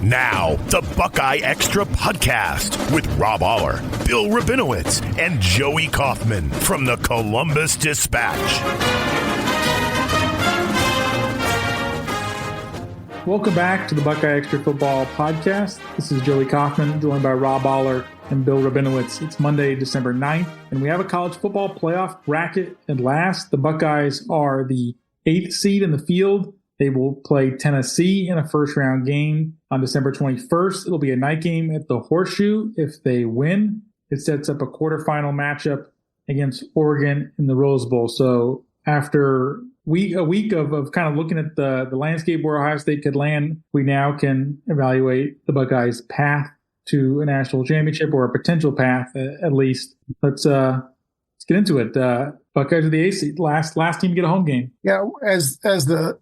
Now, the Buckeye Extra podcast with Rob Oller, Bill Rabinowitz, and Joey Kaufman from the Columbus Dispatch. Welcome back to the Buckeye Extra Football Podcast. This is Joey Kaufman, joined by Rob Oller and Bill Rabinowitz. It's Monday, December 9th, and we have a college football playoff bracket at last. The Buckeyes are the 8th seed in the field. They will play Tennessee in a first-round game on December 21st. It'll be a night game at the Horseshoe. If they win, it sets up a quarterfinal matchup against Oregon in the Rose Bowl. So after a week of kind of looking at the landscape where Ohio State could land, we now can evaluate the Buckeyes' path to a national championship, or a potential path at least. Let's get into it. Buckeyes are the 8th seed, last team to get a home game. Yeah, as the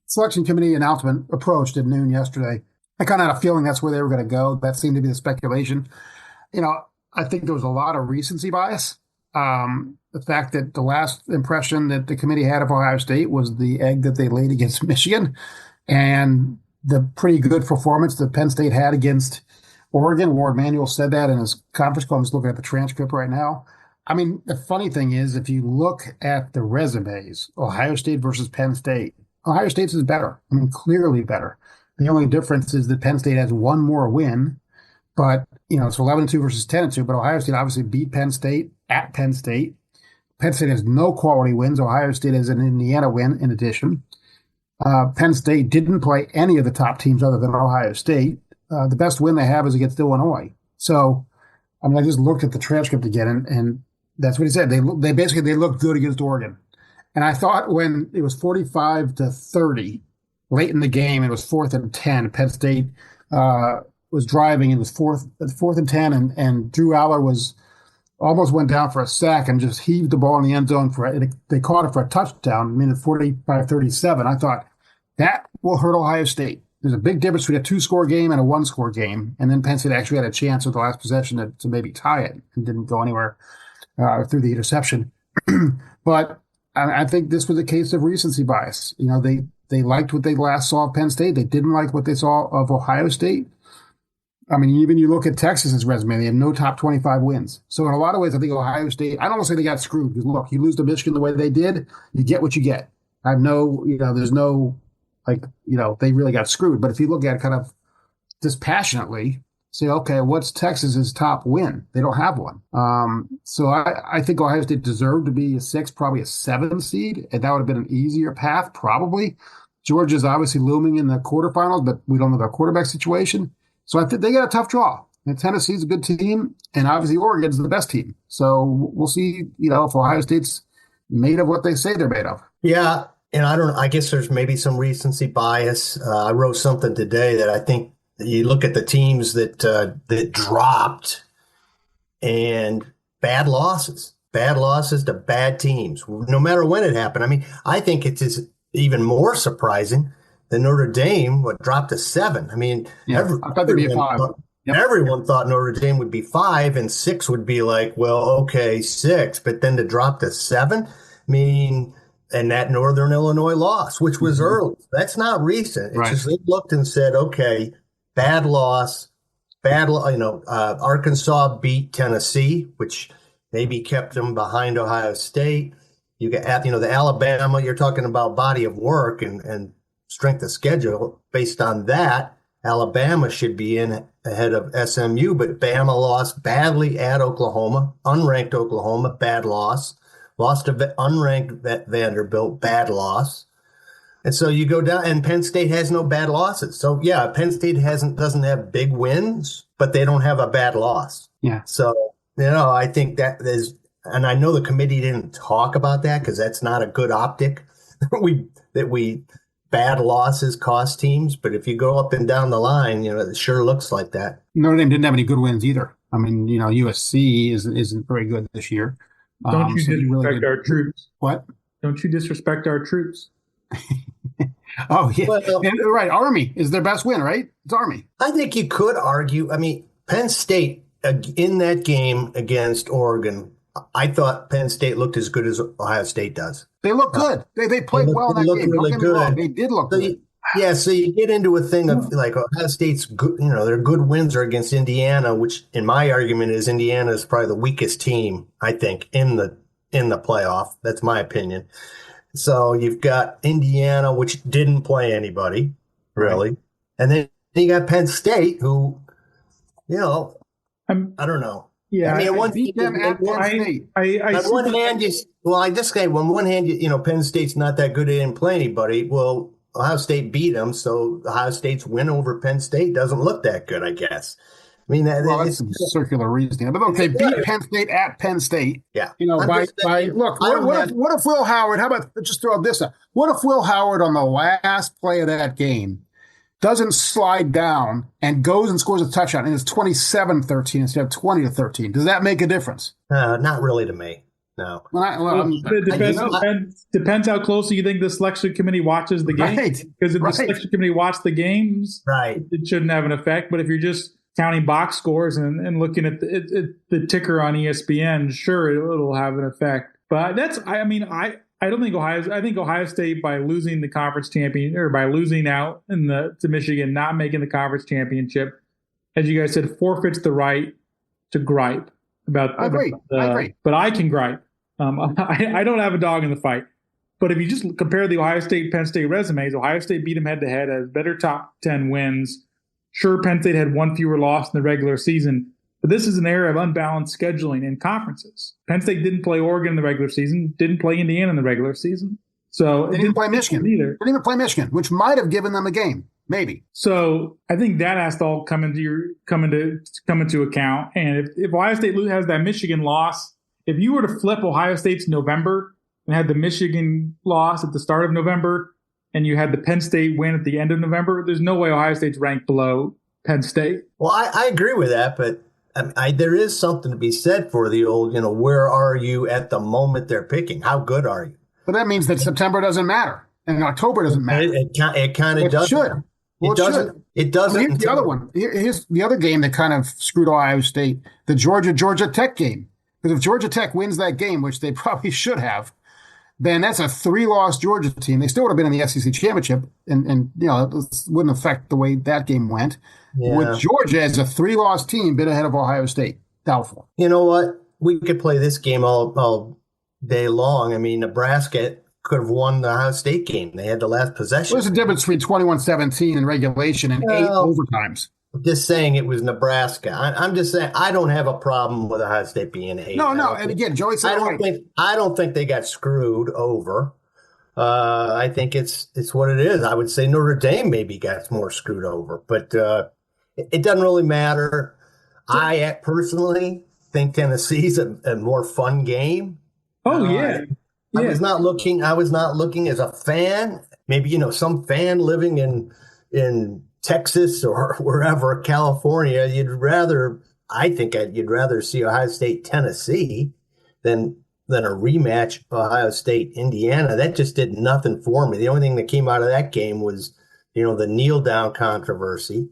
selection committee announcement approached at noon yesterday, I kind of had a feeling that's where they were going to go. That seemed to be the speculation. You know, I think there was a lot of recency bias. The fact that the last impression that the committee had of Ohio State was the egg that they laid against Michigan, and the pretty good performance that Penn State had against Oregon. Ward Manuel said that in his conference call. I'm just looking at the transcript right now. I mean, the funny thing is, if you look at the resumes, Ohio State versus Penn State, Ohio State's is better. I mean, clearly better. The only difference is that Penn State has one more win, but, you know, it's 11-2 versus 10-2, but Ohio State obviously beat Penn State at Penn State. Penn State has no quality wins. Ohio State has an Indiana win in addition. Penn State didn't play any of the top teams other than Ohio State. The best win they have is against Illinois. So, I mean, I just looked at the transcript again, and that's what he said. They looked good against Oregon. And I thought when it was 45-30 late in the game, it was 4th and 10. Penn State was driving. It was 4th and 10, and Drew Aller almost went down for a sack and just heaved the ball in the end zone they caught it for a touchdown. I mean, at 45-37, I thought that will hurt Ohio State. There's a big difference between a 2-score game and a 1-score game. And then Penn State actually had a chance with the last possession to maybe tie it and didn't go anywhere through the interception. But I think this was a case of recency bias. You know, they liked what they last saw of Penn State. They didn't like what they saw of Ohio State. I mean, even you look at Texas's resume, they have no top 25 wins. So in a lot of ways, I think Ohio State, I don't want to say they got screwed, because look, you lose to Michigan the way they did, you get what you get. There's no, they really got screwed. But if you look at it kind of dispassionately, say, okay, what's Texas's top win? They don't have one. So I think Ohio State deserved to be a 6, probably a 7 seed, and that would have been an easier path, probably. Georgia's obviously looming in the quarterfinals, but we don't know their quarterback situation. So I think they got a tough draw. And Tennessee's a good team, and obviously Oregon's the best team. So we'll see, if Ohio State's made of what they say they're made of. Yeah, and I guess there's maybe some recency bias. I wrote something today that I think you look at the teams that dropped, and bad losses to bad teams, no matter when it happened. I mean, I think it is even more surprising than Notre Dame, dropped to 7. I mean, I thought they'd be a 5. Everyone thought Notre Dame would be 5, and 6 would be like, well, okay, 6, but then to drop to 7, I mean, and that Northern Illinois loss, which was early, that's not recent. It's just they looked and said, okay, bad loss, Arkansas beat Tennessee, which maybe kept them behind Ohio State. You got, the Alabama, you're talking about body of work and strength of schedule. Based on that, Alabama should be in ahead of SMU, but Bama lost badly at Oklahoma, unranked Oklahoma, bad loss. Lost to unranked Vanderbilt, bad loss. And so you go down, and Penn State has no bad losses. So yeah, Penn State doesn't have big wins, but they don't have a bad loss. Yeah. So, I think that is, and I know the committee didn't talk about that because that's not a good optic. Bad losses cost teams, but if you go up and down the line, it sure looks like that. Notre Dame didn't have any good wins either. I mean, USC isn't very good this year. Don't you disrespect our troops? What? Don't you disrespect our troops? Oh, yeah. Well, right. Army is their best win, right? It's Army. I think you could argue. I mean, Penn State in that game against Oregon, I thought Penn State looked as good as Ohio State does. They look good. They played well in that game. Really good. They did look good. Yeah, so you get into a thing of like Ohio State's good, their good wins are against Indiana, which in my argument is Indiana is probably the weakest team, I think, in the playoff. That's my opinion. So you've got Indiana, which didn't play anybody, really. Right. And then you got Penn State, who, I don't know. Yeah, I mean, beat them at Penn State. On one hand, I just say, on one hand, Penn State's not that good; they didn't play anybody. Well, Ohio State beat them, so Ohio State's win over Penn State doesn't look that good, I guess. I mean, that's some circular reasoning. But okay, beat Penn State at Penn State. Yeah. What if Will Howard? How about just throw this out? What if Will Howard on the last play of that game doesn't slide down and goes and scores a touchdown, and it's 27-13 instead of 20-13? Does that make a difference? Not really to me. No. It depends how closely you think the selection committee watches the game. Right. Because if the selection committee watched the games, it shouldn't have an effect. But if you're just counting box scores and looking at the ticker on ESPN, sure, it'll have an effect. But I don't think I think Ohio State, by losing the conference champion, or by losing out to Michigan, not making the conference championship, as you guys said, forfeits the right to gripe about. I agree. But I can gripe. I don't have a dog in the fight. But if you just compare the Ohio State Penn State resumes, Ohio State beat them head to head, has better top 10 wins. Sure, Penn State had one fewer loss in the regular season, but this is an era of unbalanced scheduling in conferences. Penn State didn't play Oregon in the regular season, didn't play Indiana in the regular season. So they didn't play Michigan either. Didn't even play Michigan, which might have given them a game, maybe. So I think that has to all come into account. And if Ohio State has that Michigan loss, if you were to flip Ohio State's November and had the Michigan loss at the start of November, and you had the Penn State win at the end of November, there's no way Ohio State's ranked below Penn State. Well, I agree with that, but there is something to be said for the old, where are you at the moment they're picking? How good are you? But that means that September doesn't matter and October doesn't matter. It kind of does. Should. Well, it doesn't. Here's the other one. Here's the other game that kind of screwed Ohio State, the Georgia Tech game. Because if Georgia Tech wins that game, which they probably should have, then that's a 3-loss Georgia team. They still would have been in the SEC championship, and it wouldn't affect the way that game went. Yeah. With Georgia as a 3-loss team, been ahead of Ohio State. Doubtful. You know what? We could play this game all day long. I mean, Nebraska could have won the Ohio State game. They had the last possession. There's a difference between 21-17 in regulation and 8 overtimes. I'm just saying it was Nebraska. I'm just saying I don't have a problem with Ohio State being 8. No. And again, Joey said I don't think they got screwed over. I think it's what it is. I would say Notre Dame maybe got more screwed over, but it doesn't really matter. I personally think Tennessee's a more fun game. Oh yeah. I was not looking as a fan. Maybe some fan living in Texas or wherever, California, you'd rather see Ohio State Tennessee than a rematch Ohio State Indiana. That just did nothing for me. The only thing that came out of that game was the kneel down controversy.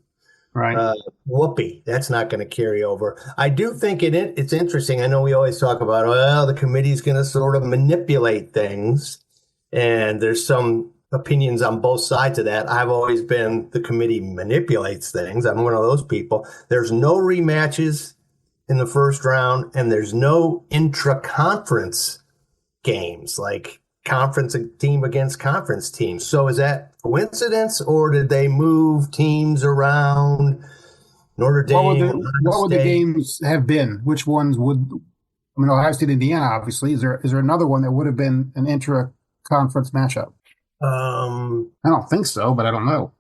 Right. Whoopee. That's not going to carry over. I do think it's interesting. I know we always talk about, the committee's going to sort of manipulate things, and there's some opinions on both sides of that. I've always been the committee manipulates things. I'm one of those people. There's no rematches in the first round, and there's no intra-conference games, like conference team against conference team. So is that coincidence, or did they move teams around? Notre Dame. What would the games have been? Which ones would? I mean, Ohio State, Indiana, obviously. Is there another one that would have been an intra-conference matchup? I don't think so, but I don't know.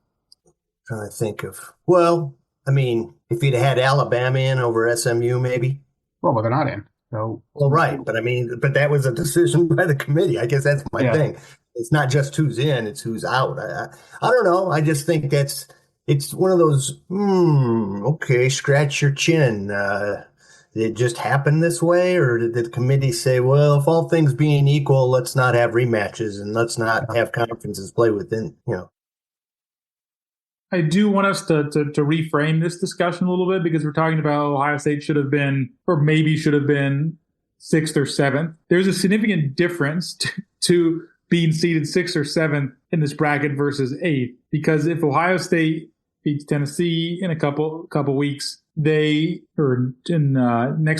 Trying to think of. Well, I mean, if you'd had Alabama in over SMU, maybe. Well, but they're not in. So. Well, right, but that was a decision by the committee. I guess that's my thing. It's not just who's in; it's who's out. I don't know. I just think it's one of those. Okay, scratch your chin. Did it just happen this way, or did the committee say, well, if all things being equal, let's not have rematches and let's not have conferences play within, I do want us to reframe this discussion a little bit, because we're talking about Ohio State should have been 6th or 7th. There's a significant difference to being seeded 6th or 7th in this bracket versus 8th. Because if Ohio State beats Tennessee in a couple weeks, next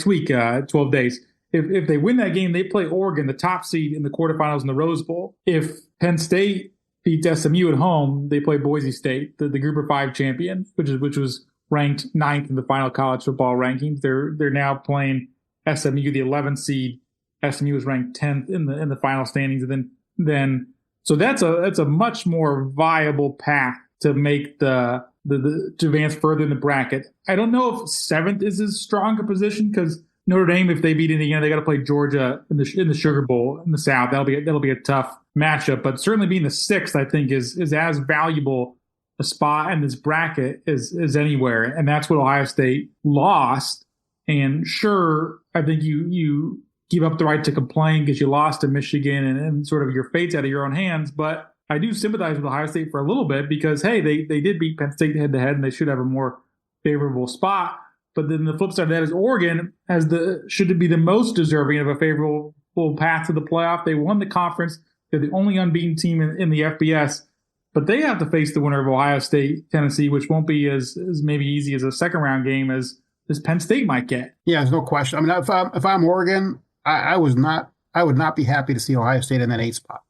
week, 12 days. If they win that game, they play Oregon, the top seed, in the quarterfinals in the Rose Bowl. If Penn State beats SMU at home, they play Boise State, the Group of 5 champion, which was ranked 9th in the final college football rankings. They're now playing SMU, the 11th seed. SMU was ranked 10th in the final standings, and then so that's a much more viable path to make to advance further in the bracket. I don't know if 7th is as strong a position, because Notre Dame, if they beat Indiana, they got to play Georgia in the Sugar Bowl in the South. That'll be a tough matchup. But certainly being the 6th, I think, is as valuable a spot in this bracket as anywhere, and that's what Ohio State lost. And sure, I think you give up the right to complain because you lost to Michigan and sort of your fate's out of your own hands. But I do sympathize with Ohio State for a little bit, because hey, they did beat Penn State head to head, and they should have a more favorable spot. But then the flip side of that is Oregon should be the most deserving of a favorable path to the playoff. They won the conference. They're the only unbeaten team in the FBS, but they have to face the winner of Ohio State, Tennessee, which won't be as maybe easy as a second round game as Penn State might get. Yeah, there's no question. I mean, if I'm Oregon, I would not be happy to see Ohio State in that 8th spot,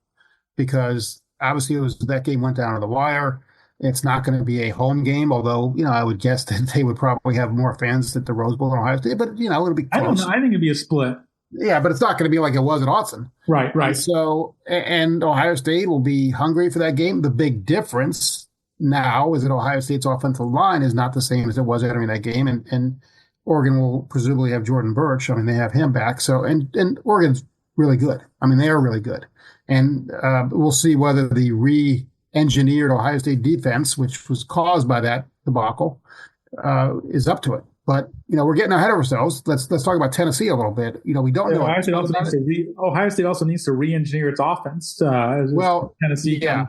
because obviously that game went down to the wire. It's not going to be a home game, although, I would guess that they would probably have more fans at the Rose Bowl than Ohio State, but, it'll be close. I don't know. I think it'd be a split. Yeah, but it's not going to be like it was at Autzen. Right. And so, and Ohio State will be hungry for that game. The big difference now is that Ohio State's offensive line is not the same as it was entering that game, and Oregon will presumably have Jordan Birch. I mean, they have him back. So, and Oregon's really good. I mean, they are really good. And we'll see whether the re-engineered Ohio State defense, which was caused by that debacle, is up to it. But, we're getting ahead of ourselves. Let's talk about Tennessee a little bit. We don't know. Ohio State also needs to re-engineer its offense. Tennessee. Yeah.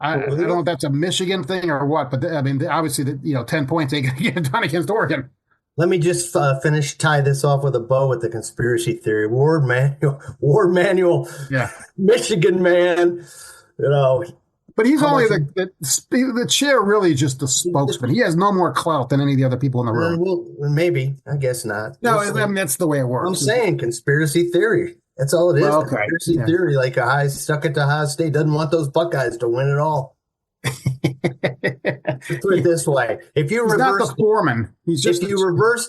I don't know if that's a Michigan thing or what, but I mean, obviously, 10 points ain't going to get it done against Oregon. Let me just tie this off with a bow with the conspiracy theory. War Manual, yeah, Michigan man, But he's only the chair, really just the spokesman. He has no more clout than any of the other people in the room. Well, maybe. I guess not. No, I mean, that's the way it works. I'm saying conspirity theory. That's all it is. Well, okay. Conspiracy theory. Like stuck at the Ohio State, doesn't want those Buckeyes to win it all. Let's put it this way: if you reversed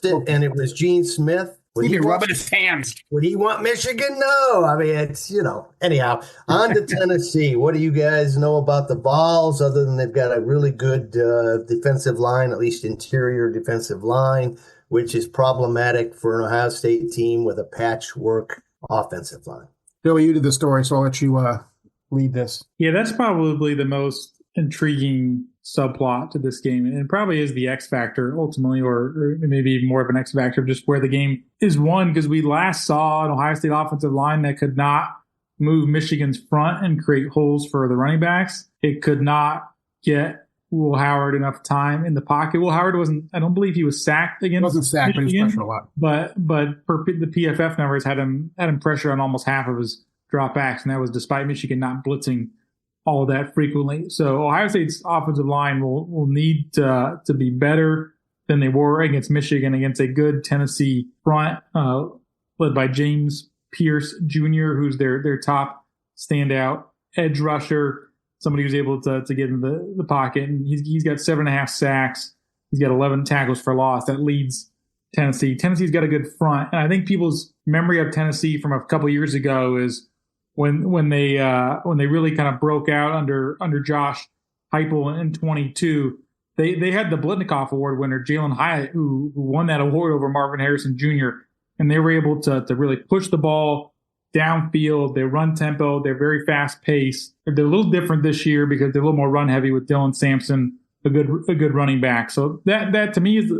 it and it was Gene Smith, he'd be rubbing his hands. Would he want Michigan? No. I mean, it's Anyhow, on to Tennessee. What do you guys know about the Vols, other than they've got a really good defensive line, at least interior defensive line, which is problematic for an Ohio State team with a patchwork offensive line. Billy, you did the story, so I'll let you lead this. Yeah, that's probably the most intriguing subplot to this game, and it probably is the X factor ultimately, or maybe even more of an X factor, just where the game is won, because we last saw an Ohio State offensive line that could not move Michigan's front and create holes for the running backs. It could not get Will Howard enough time in the pocket. Will Howard I don't believe he was sacked against Michigan. He wasn't sacked, but he was pressured a lot. But the PFF numbers had him pressure on almost half of his dropbacks, and that was despite Michigan not blitzing all of that frequently. So Ohio State's offensive line will need to be better than they were against Michigan, against a good Tennessee front led by James Pierce Jr., who's their top standout edge rusher, somebody who's able to get in the pocket. And he's got 7.5 sacks. He's got 11 tackles for loss. That leads Tennessee. Tennessee's got a good front. And I think people's memory of Tennessee from a couple of years ago is when they really kind of broke out under Josh Heupel in 22, they had the Blitnikoff Award winner Jalen Hyatt, who won that award over Marvin Harrison Jr. And they were able to really push the ball downfield. They run tempo. They're very fast paced. They're a little different this year because they're a little more run heavy with Dylan Sampson, a good running back. So that to me is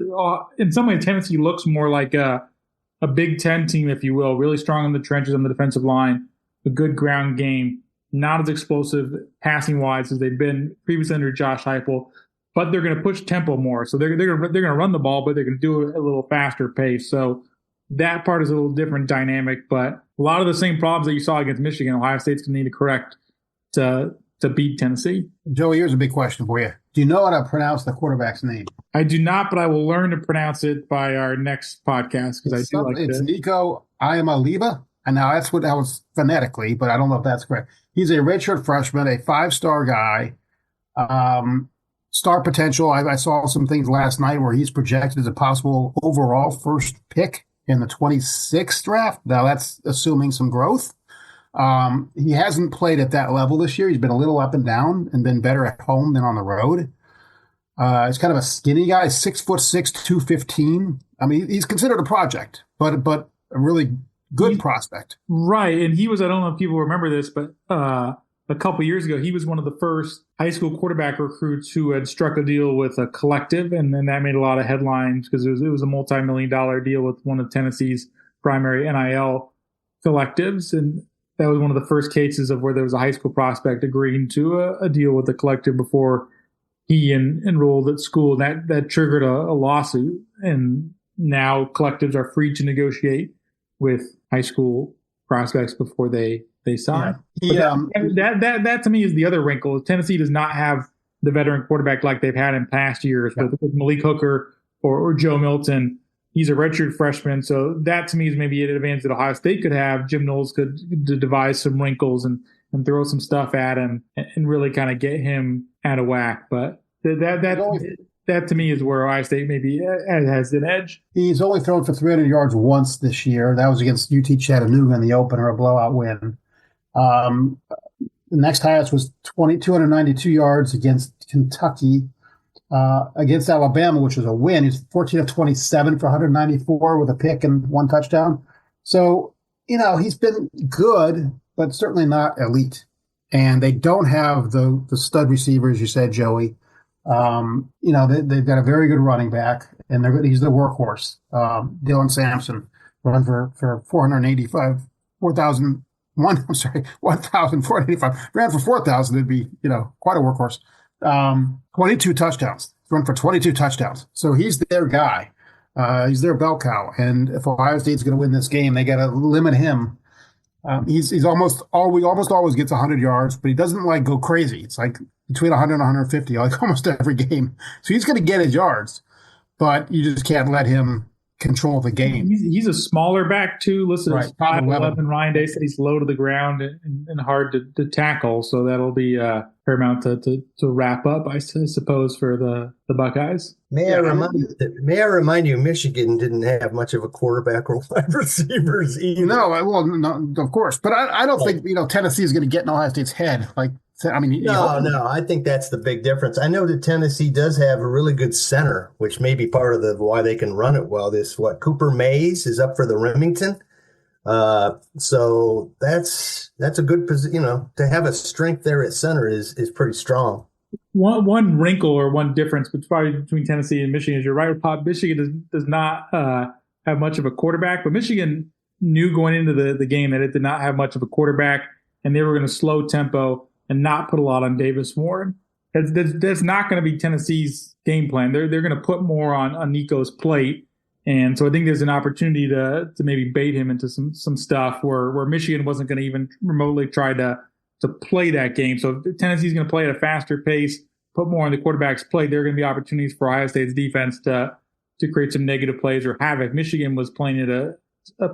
in some ways Tennessee looks more like a Big Ten team, if you will, really strong in the trenches on the defensive line. A good ground game, not as explosive passing wise as they've been previously under Josh Heupel, but they're going to push tempo more. So they're going to run the ball, but they're going to do it at a little faster pace. So that part is a little different dynamic, but a lot of the same problems that you saw against Michigan, Ohio State's going to need to correct to beat Tennessee. Joey, here's a big question for you. Do you know how to pronounce the quarterback's name? I do not, but I will learn to pronounce it by our next podcast because I do like It's Nico Iamaleava. And now that's what that was phonetically, but I don't know if that's correct. He's a redshirt freshman, a 5-star guy. Star potential. I saw some things last night where he's projected as a possible overall first pick in the 26th draft. Now that's assuming some growth. He hasn't played at that level this year. He's been a little up and down and been better at home than on the road. He's kind of a skinny guy, 6'6", 215. I mean, he's considered a project, but a really good prospect. Right. And he was, I don't know if people remember this, but a couple years ago, he was one of the first high school quarterback recruits who had struck a deal with a collective. And then that made a lot of headlines because it was a multi-million-dollar deal with one of Tennessee's primary NIL collectives. And that was one of the first cases of where there was a high school prospect agreeing to a deal with the collective before he enrolled at school. That triggered a lawsuit. And now collectives are free to negotiate with high school prospects before they sign. Yeah. That to me is the other wrinkle. Tennessee does not have the veteran quarterback like they've had in past years with Malik Hooker or Joe Milton. He's a redshirt freshman, so that to me is maybe an advantage that Ohio State could have. Jim Knowles could devise some wrinkles and throw some stuff at him and really kind of get him out of whack. But that to me is where Ohio State maybe has an edge. He's only thrown for 300 yards once this year. That was against UT Chattanooga in the opener, a blowout win. The next highest was 292 yards against Kentucky. Against Alabama, which was a win. He's 14 of 27 for 194 with a pick and 1 touchdown. So, he's been good, but certainly not elite. And they don't have the stud receivers, you said, Joey. They've got a very good running back, and he's the workhorse. Dylan Sampson run for 1,485. Ran for 4,000. It'd be, quite a workhorse. 22 touchdowns. Run for 22 touchdowns. So he's their guy. He's their bell cow. And if Ohio State's going to win this game, they got to limit him. He's almost always gets 100 yards, but he doesn't go crazy. It's like between 100 and 150, almost every game. So he's going to get his yards, but you just can't let him control the game. He's a smaller back too. Listed as 5'11". Ryan Day said he's low to the ground and hard to tackle. So that'll be paramount to wrap up, I suppose, for the Buckeyes. May I remind you, Michigan didn't have much of a quarterback or wide receivers either. No, of course, but I don't think Tennessee is going to get in Ohio State's head. No, I think that's the big difference. I know that Tennessee does have a really good center, which may be part of why they can run it well. Cooper Mays is up for the Remington. So that's a good position. To have a strength there at center is pretty strong. One wrinkle or one difference between Tennessee and Michigan is you're right, Pop. Michigan does not have much of a quarterback, but Michigan knew going into the game that it did not have much of a quarterback, and they were going to slow tempo and not put a lot on Davis Warren. That's not going to be Tennessee's game plan. They're going to put more on Nico's plate. And so I think there's an opportunity to maybe bait him into some stuff where Michigan wasn't going to even remotely try to play that game. So if Tennessee's going to play at a faster pace, put more on the quarterback's plate, there are going to be opportunities for Ohio State's defense to create some negative plays or havoc. Michigan was playing at a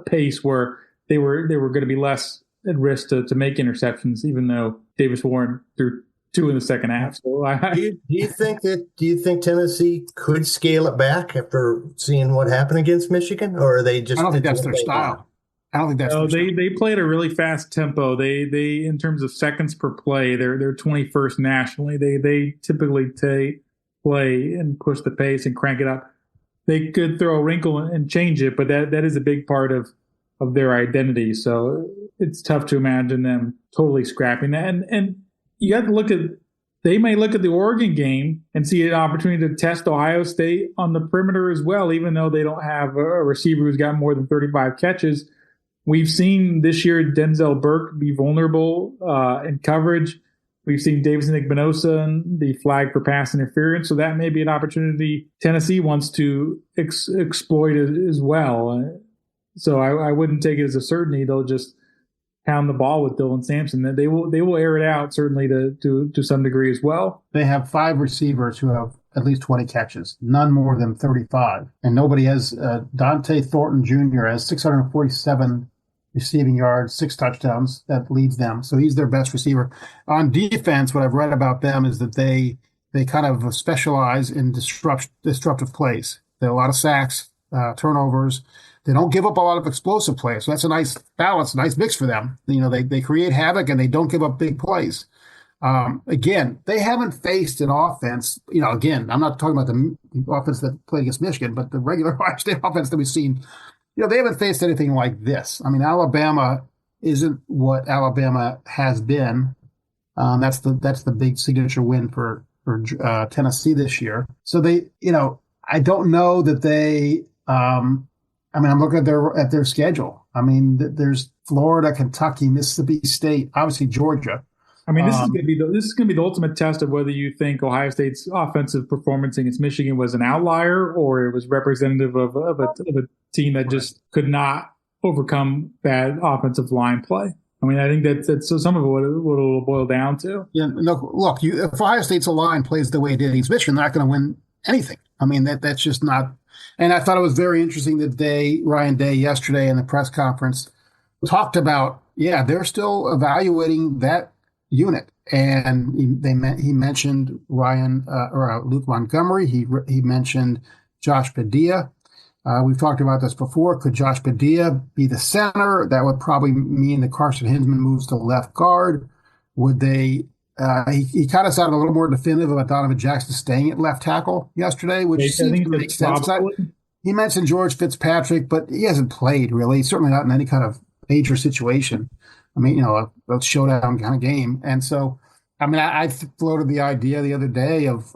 pace where they were going to be less at risk to make interceptions, even though Davis Warren threw 2 in the second half. So do you think Tennessee could scale it back after seeing what happened against Michigan, or are they just? I don't think that's their style. I don't think that's. No, they play at a really fast tempo. They in terms of seconds per play, they're 21st nationally. They typically play and push the pace and crank it up. They could throw a wrinkle and change it, but that is a big part of their identity. So it's tough to imagine them totally scrapping that. And you have to they may look at the Oregon game and see an opportunity to test Ohio State on the perimeter as well, even though they don't have a receiver who's got more than 35 catches. We've seen this year Denzel Burke be vulnerable in coverage. We've seen Davison Igbinosa be flagged for pass interference, so that may be an opportunity Tennessee wants to exploit as well. So I wouldn't take it as a certainty. They'll just pound the ball with Dylan Sampson. They will air it out certainly to some degree as well. They have 5 receivers who have at least 20 catches, none more than 35. And nobody has Dante Thornton Jr. has 647 receiving yards, 6 touchdowns. That leads them. So he's their best receiver. On defense, what I've read about them is that they kind of specialize in disruptive plays. There are a lot of sacks, turnovers. They don't give up a lot of explosive plays. So that's a nice balance, nice mix for them. They create havoc and they don't give up big plays. Again, they haven't faced an offense. Again, I'm not talking about the offense that played against Michigan, but the regular Ohio State offense that we've seen. They haven't faced anything like this. I mean, Alabama isn't what Alabama has been. That's the big signature win for Tennessee this year. So I don't know that they. I'm looking at their schedule. I mean, there's Florida, Kentucky, Mississippi State, obviously Georgia. I mean, this is going to be the ultimate test of whether you think Ohio State's offensive performance against Michigan was an outlier or it was representative of a team that just could not overcome bad offensive line play. I mean, I think that's so some of it what it'll boil down to. Yeah, look, if Ohio State's line plays the way it did against Michigan, they're not going to win anything. I mean, that's just not. And I thought it was very interesting that Ryan Day yesterday in the press conference talked about, they're still evaluating that unit. And he mentioned Luke Montgomery. He mentioned Josh Padilla. We've talked about this before. Could Josh Padilla be the center? That would probably mean that Carson Hinsman moves to left guard. Would they? He kind of sounded a little more definitive about Donovan Jackson staying at left tackle yesterday, which seems to make sense. He mentioned George Fitzpatrick, but he hasn't played really, certainly not in any kind of major situation. I mean, a showdown kind of game. And so, I mean, I floated the idea the other day of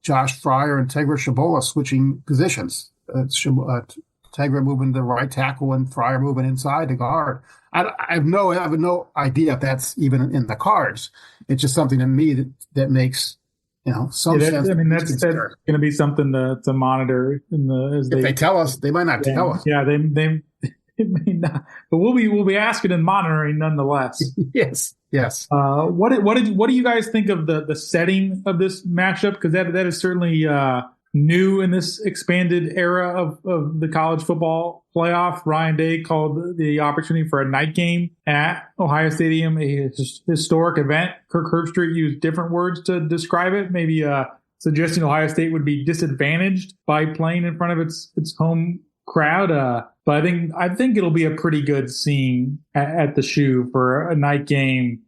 Josh Fryer and Tegra Shabola switching positions. Tegra moving to right tackle and Fryer moving inside to guard. I have no idea if that's even in the cards. It's just something to me that makes some sense. I mean, that's going to be something to monitor if they tell us. They might not tell us. Yeah, they it may not, but we'll be asking and monitoring nonetheless. Yes. What do you guys think of the setting of this matchup? Because that is certainly new in this expanded era of the college football playoff. Ryan Day called the opportunity for a night game at Ohio Stadium a historic event. Kirk Herbstreit used different words to describe it, maybe suggesting Ohio State would be disadvantaged by playing in front of its home crowd. But I think it'll be a pretty good scene at the Shoe for a night game,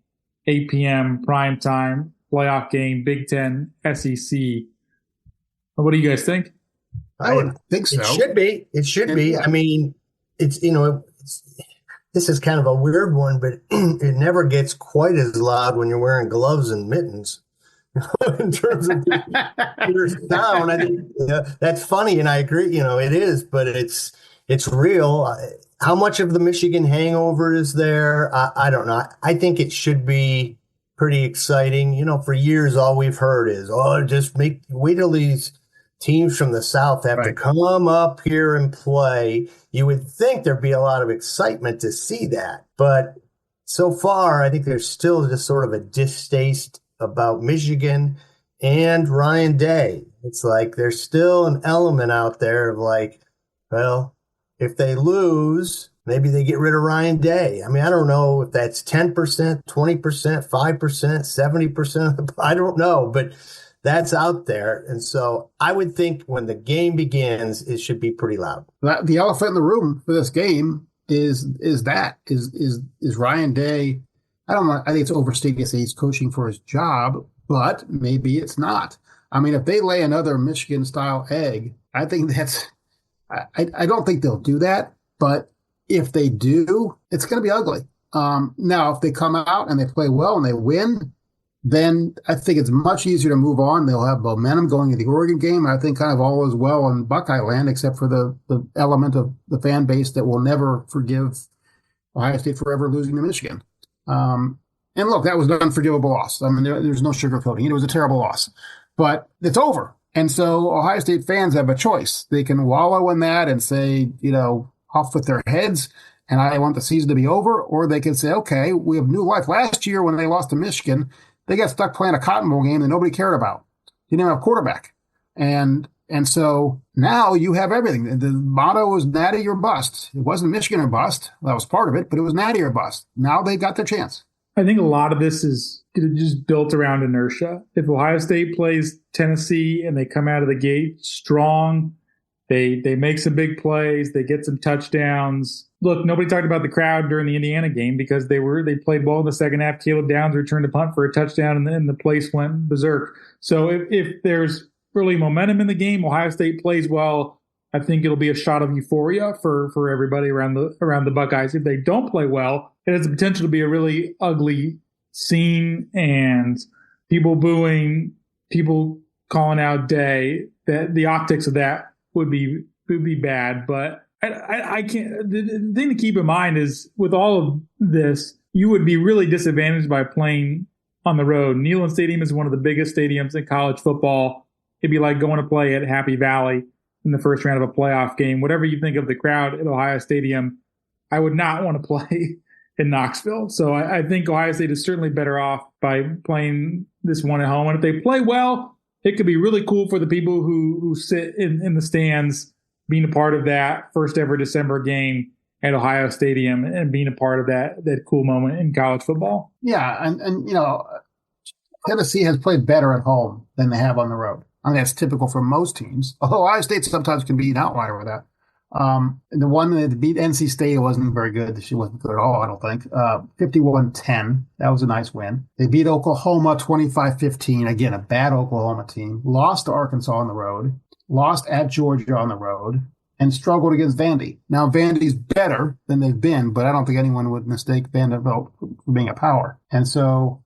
8 p.m. prime time playoff game, Big Ten, SEC. What do you guys think? I would think so. It should be. I mean, this is kind of a weird one, but it never gets quite as loud when you're wearing gloves and mittens. In terms of your sound, I think that's funny, and I agree. It is, but it's real. How much of the Michigan hangover is there? I don't know. I think it should be pretty exciting. For years, all we've heard is, just wait till these teams from the South have to come up here and play. You would think there'd be a lot of excitement to see that. But so far, I think there's still just sort of a distaste about Michigan and Ryan Day. It's like there's still an element out there of like, well, if they lose, maybe they get rid of Ryan Day. I mean, I don't know if that's 10%, 20%, 5%, 70%. I don't know, but that's out there. And so I would think when the game begins, it should be pretty loud. The elephant in the room for this game is Ryan Day. I don't know. I think it's overstated to say he's coaching for his job, but maybe it's not. I mean, if they lay another Michigan style egg, I think I don't think they'll do that. But if they do, it's going to be ugly. Now, if they come out and they play well and they win, then I think it's much easier to move on. They'll have momentum going into the Oregon game. I think kind of all is well in Buckeye land, except for the element of the fan base that will never forgive Ohio State forever losing to Michigan. And look, that was an unforgivable loss. I mean, there's no sugarcoating. It was a terrible loss. But it's over. And so Ohio State fans have a choice. They can wallow in that and say, off with their heads. and I want the season to be over, or they can say, okay, we have new life. Last year when they lost to Michigan, they got stuck playing a Cotton Bowl game that nobody cared about. Didn't even have a quarterback. And so now you have everything. The motto was natty or bust. It wasn't Michigan or bust. That was part of it, but it was natty or bust. Now they got their chance. I think a lot of this is just built around inertia. If Ohio State plays Tennessee and they come out of the gate strong, they make some big plays, they get some touchdowns. Look, nobody talked about the crowd during the Indiana game because they played well in the second half. Caleb Downs returned a punt for a touchdown, and then the place went berserk. So if there's really momentum in the game, Ohio State plays well, I think it'll be a shot of euphoria for everybody around the Buckeyes. If they don't play well, it has the potential to be a really ugly scene and people booing, people calling out day. That the optics of that would be bad. But I can't. The thing to keep in mind is with all of this, you would be really disadvantaged by playing on the road. Neyland Stadium is one of the biggest stadiums in college football. It'd be like going to play at Happy Valley in the first round of a playoff game. Whatever you think of the crowd at Ohio Stadium, I would not want to play in Knoxville. So I think Ohio State is certainly better off by playing this one at home. And if they play well, it could be really cool for the people who sit in the stands, being a part of that first ever December game at Ohio Stadium and being a part of that cool moment in college football. Yeah, and Tennessee has played better at home than they have on the road. I mean, that's typical for most teams, although Ohio State sometimes can be an outlier with that. And the one that beat NC State wasn't very good. She wasn't good at all, I don't think. 51-10. That was a nice win. They beat Oklahoma 25-15. Again, a bad Oklahoma team. Lost to Arkansas on the road. Lost at Georgia on the road. And struggled against Vandy. Now, Vandy's better than they've been, but I don't think anyone would mistake Vanderbilt for being a power. And so,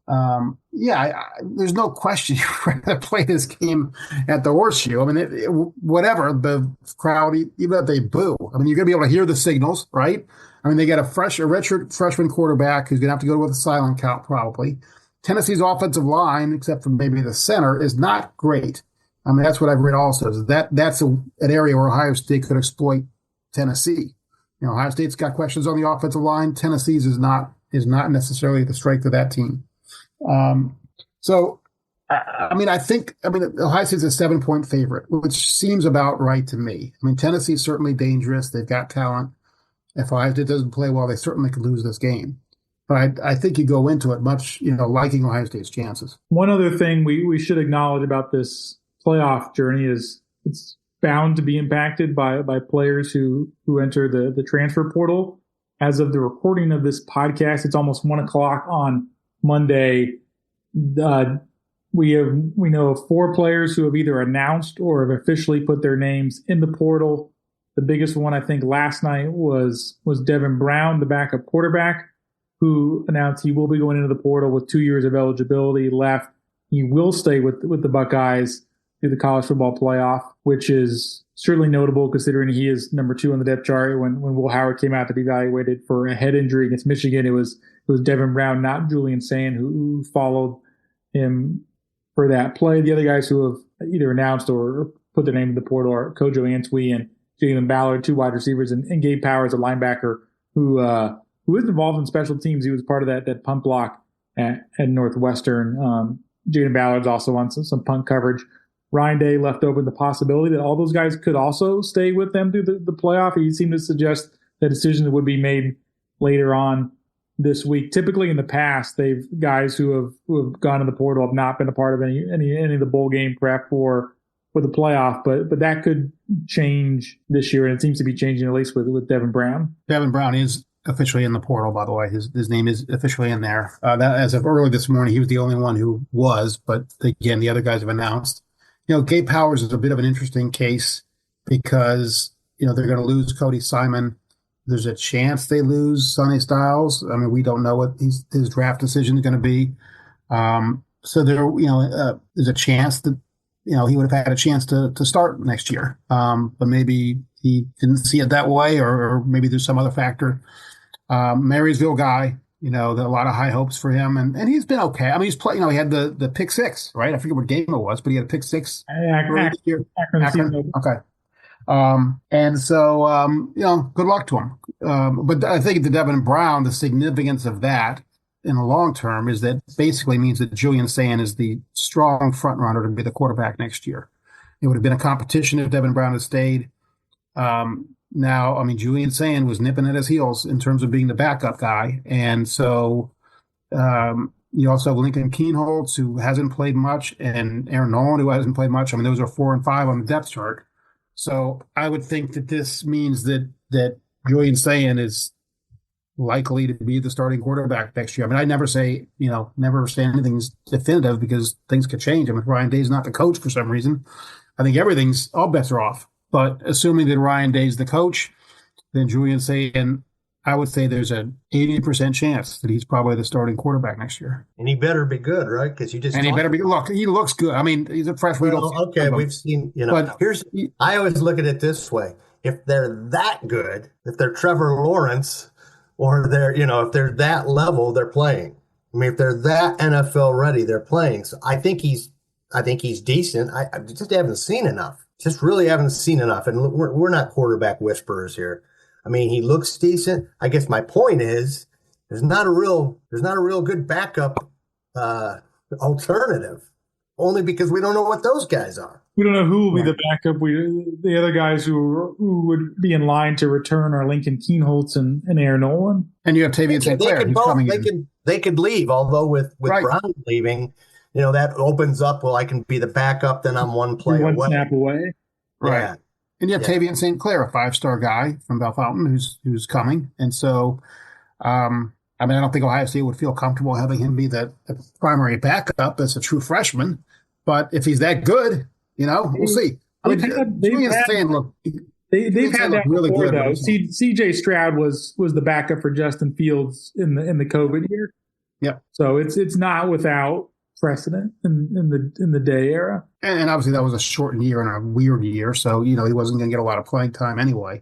there's no question you're going to play this game at the Horseshoe. I mean, whatever, the crowd, even if they boo, I mean, you're going to be able to hear the signals, right? I mean, they got a redshirt freshman quarterback who's going to have to go with a silent count probably. Tennessee's offensive line, except for maybe the center, is not great. I mean, that's what I've read also. Is that's an area where Ohio State could exploit Tennessee. You know, Ohio State's got questions on the offensive line. Tennessee's is not necessarily the strength of that team. I think Ohio State's a 7-point favorite, which seems about right to me. I mean, Tennessee's certainly dangerous. They've got talent. If Ohio State doesn't play well, they certainly could lose this game. But I think you go into it much, liking Ohio State's chances. One other thing we should acknowledge about this playoff journey is it's bound to be impacted by players who enter the transfer portal. As of the recording of this podcast, it's almost 1:00 on Monday. We know of 4 players who have either announced or have officially put their names in the portal. The biggest one, I think, last night was Devin Brown, the backup quarterback, who announced he will be going into the portal with 2 years of eligibility left. He will stay with the Buckeyes through the college football playoff, which is certainly notable considering he is number 2 on the depth chart. When Will Howard came out to be evaluated for a head injury against Michigan, it was Devin Brown, not Julian Sand, who followed him for that play. The other guys who have either announced or put their name in the portal are Kojo Antwi and Jalen Ballard, 2 wide receivers, and Gabe Powers, a linebacker who is involved in special teams. He was part of that punt block at Northwestern. Jalen Ballard's also on some punt coverage. Ryan Day left open the possibility that all those guys could also stay with them through the playoff. He seemed to suggest that decisions would be made later on this week. Typically in the past, guys who have gone to the portal have not been a part of any of the bowl game prep for the playoff, but that could change this year, and it seems to be changing at least with Devin Brown. Devin Brown is officially in the portal, by the way. His name is officially in there. That as of early this morning, he was the only one who was, but again, the other guys have announced. Gabe Powers is a bit of an interesting case because, they're going to lose Cody Simon. There's a chance they lose Sonny Styles. I mean, we don't know what his draft decision is going to be. So there's a chance that, he would have had a chance to start next year. But maybe he didn't see it that way, or maybe there's some other factor. Marysville guy, a lot of high hopes for him, and he's been okay. I mean, he's played. He had the pick 6, right? I forget what game it was, but he had a pick 6. Akron. Okay. And so, good luck to him. But I think the Devin Brown, the significance of that in the long term is that basically means that Julian Sayin is the strong front runner to be the quarterback next year. It would have been a competition if Devin Brown had stayed. Now, I mean, Julian Sayin was nipping at his heels in terms of being the backup guy. And so you also have Lincoln Kienholz, who hasn't played much, and Aaron Nolan, who hasn't played much. I mean, those are 4 and 5 on the depth chart. So I would think that this means that Julian Sayin is likely to be the starting quarterback next year. I mean, I never say, never say anything's definitive because things could change. I mean, if Ryan Day's not the coach for some reason, I think all bets are off. But assuming that Ryan Day's the coach, then Julian Sayin, I would say there's an 80% chance that he's probably the starting quarterback next year. And he better be good, right? Because he better be. Look, he looks good. I mean, he's a freshman. Okay, we've seen. But I always look at it this way: if they're that good, if they're Trevor Lawrence, or they're if they're that level, they're playing. I mean, if they're that NFL ready, they're playing. So I think he's decent. I just haven't seen enough. Just really haven't seen enough. And we're not quarterback whisperers here. I mean, he looks decent. I guess my point is there's not a real good backup alternative, only because we don't know what those guys are. We don't know who will be the backup. The other guys who would be in line to return are Lincoln Kienholz and Aaron Nolan. And you have Tavian St. Clair. They could leave, although with right. Brown leaving, that opens up. Well, I can be the backup. Then I'm one play away. One snap away. Right. Yeah. And you have Tavian St. Clair, a 5-star guy from Bellefontaine who's coming. And so, I don't think Ohio State would feel comfortable having him be the primary backup as a true freshman. But if he's that good, we'll see. They've had that really before, good. Though. C.J. Stroud was the backup for Justin Fields in the COVID year. Yeah. So it's not without precedent in the Day era. And obviously that was a shortened year and a weird year, so he wasn't going to get a lot of playing time anyway.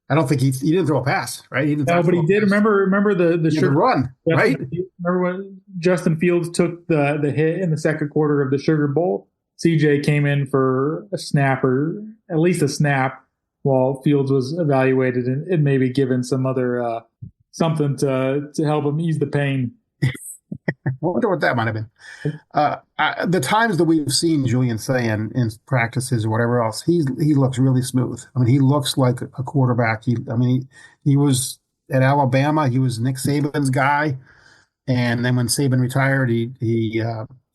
I don't think he didn't throw a pass, right? He didn't but he did. Remember the sugar run, right? Remember when Justin Fields took the hit in the second quarter of the Sugar Bowl? CJ came in for a snap, or at least a snap, while Fields was evaluated and maybe given some other something to help him ease the pain. I wonder what that might have been. The times that we've seen Julian Sayin in practices or whatever else, he looks really smooth. I mean, he looks like a quarterback. He was at Alabama. He was Nick Saban's guy, and then when Saban retired, he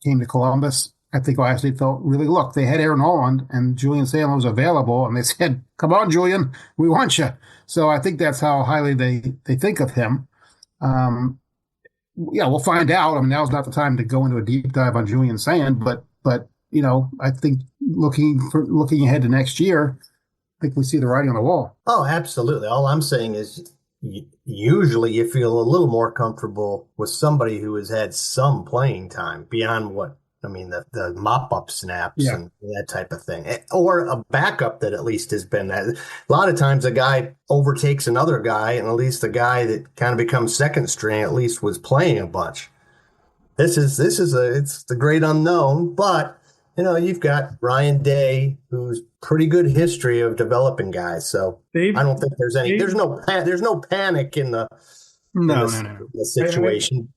came to Columbus. I think Ohio State felt really, look, they had Aaron Nolan and Julian Sayin was available, and they said, "Come on, Julian, we want you." So I think that's how highly they think of him. Yeah, we'll find out. I mean, now's not the time to go into a deep dive on Julian Sayin, but I think looking ahead to next year, I think we see the writing on the wall. Oh, absolutely. All I'm saying is usually you feel a little more comfortable with somebody who has had some playing time beyond the mop-up snaps and that type of thing. Or a backup that at least has been that. A lot of times a guy overtakes another guy, and at least the guy that kind of becomes second string at least was playing a bunch. It's the great unknown, but you've got Ryan Day, who's pretty good history of developing guys. So I don't think there's no panic in the situation.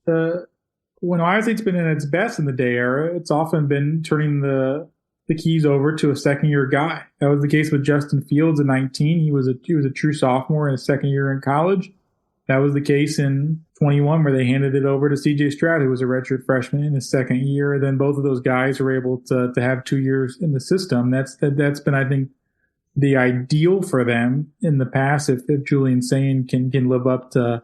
When Ohio State's been in its best in the Day era, it's often been turning the keys over to a second-year guy. That was the case with Justin Fields in 2019. He was a true sophomore in his second year in college. That was the case in 2021, where they handed it over to C.J. Stroud, who was a redshirt freshman in his second year. Then both of those guys were able to have 2 years in the system. That's been, I think, the ideal for them in the past. If Julian Sayin can live up to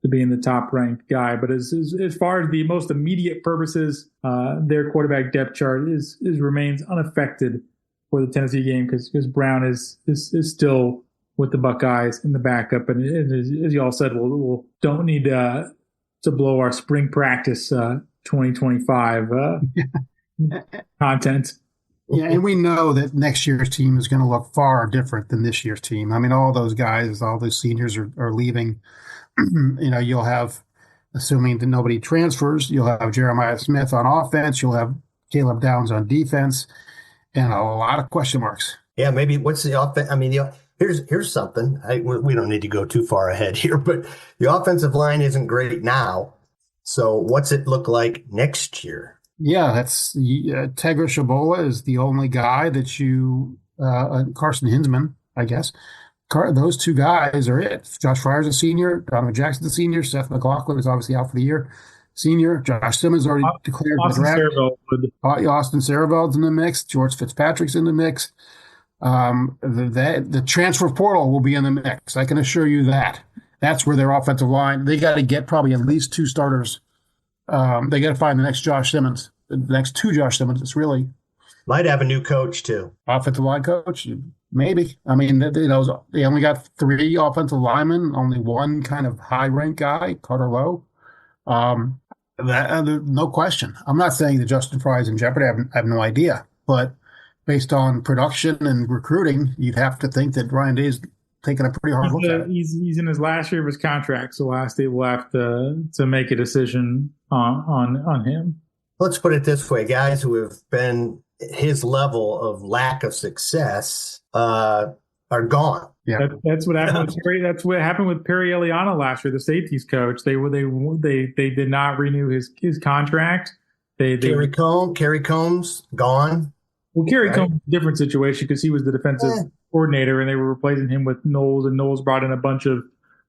being the top-ranked guy. But as far as the most immediate purposes, their quarterback depth chart remains unaffected for the Tennessee game because Brown is still with the Buckeyes in the backup. And as you all said, we'll don't need to blow our spring practice 2025 content. Yeah, and we know that next year's team is going to look far different than this year's team. I mean, all those guys, all those seniors are leaving. You'll have, assuming that nobody transfers, you'll have Jeremiah Smith on offense, you'll have Caleb Downs on defense, and a lot of question marks. Yeah, maybe what's the offense? I mean, here's something. We don't need to go too far ahead here, but the offensive line isn't great now. So what's it look like next year? Yeah, that's Tegra Shabola is the only guy that you Carson Hinsman, I guess. Those two guys are it. Josh Fryer's a senior. Donovan Jackson's a senior. Seth McLaughlin is obviously out for the year. Senior. Josh Simmons already declared for the draft. Austin Saraveld's in the mix. George Fitzpatrick's in the mix. The transfer portal will be in the mix. I can assure you that. That's where their offensive line, they got to get probably at least two starters. They got to find the next Josh Simmons, the next two Josh Simmons. It's really might have a new coach too. Offensive line coach, maybe. I mean, they only got 3 offensive linemen, only one kind of high-ranked guy, Carter Lowe. No question. I'm not saying that Justin Fry is in jeopardy. I have no idea, but based on production and recruiting, you'd have to think that Ryan Day's taking a pretty hard look at it. He's in his last year of his contract, so Ohio State will have to make a decision on him. Let's put it this way: guys who have been his level of lack of success are gone. Yeah, that's what happened. That's what happened with Perry Eliano last year, the safeties coach. They did not renew his contract. Kerry Combs gone. Well, Kerry Combs, different situation because he was the defensive coordinator, and they were replacing him with Knowles, and Knowles brought in a bunch of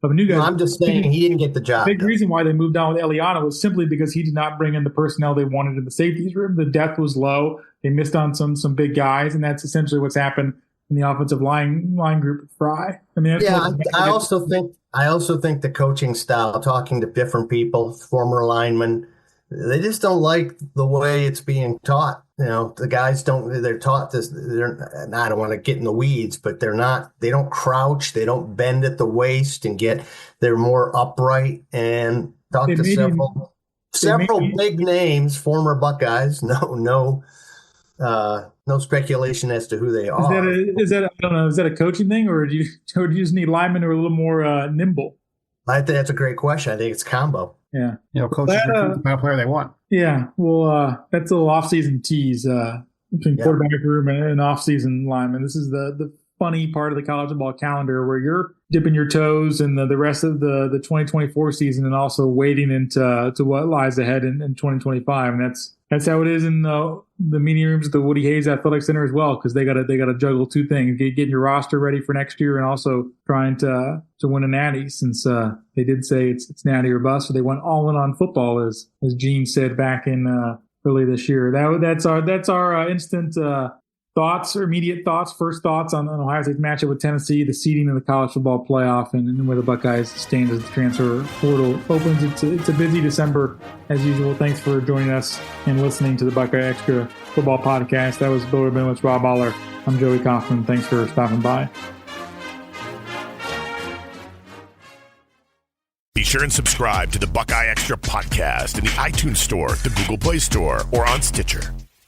new guys. No, I'm just saying he didn't get the job. The big reason why they moved on with Eliano was simply because he did not bring in the personnel they wanted in the safeties room. The depth was low. They missed on some big guys, and that's essentially what's happened in the offensive line group with Fry. I mean, I also think the coaching style, talking to different people, former linemen, they just don't like the way it's being taught. You know, the guys they're taught this. I don't want to get in the weeds, but they don't crouch. They don't bend at the waist they're more upright and talk to several big names, former Buckeyes. No speculation as to who they are. Is that I don't know. Is that a coaching thing, or do you just need linemen who are a little more nimble? I think that's a great question. I think it's combo. Yeah. Coaches recruit the kind of player they want. Yeah. Well, that's a little off-season tease between quarterback room and off-season lineman. This is the funny part of the college football calendar where you're dipping your toes in the rest of the 2024 season and also wading into what lies ahead in 2025. And that's how it is in the meeting rooms at the Woody Hayes Athletic Center as well, because they got to juggle two things: getting your roster ready for next year and also trying to win a natty. Since they did say it's natty or bust, so they went all in on football, as Gene said back in early this year. That's our instant thoughts or immediate thoughts, first thoughts on Ohio State's matchup with Tennessee, the seeding in the college football playoff, and where the Buckeyes stand as the transfer portal opens. It's a busy December as usual. Thanks for joining us and listening to the Buckeye Extra Football Podcast. That was Bill Rabinowitz, Rob Oller. I'm Joey Kaufman. Thanks for stopping by. Be sure and subscribe to the Buckeye Extra Podcast in the iTunes Store, the Google Play Store, or on Stitcher.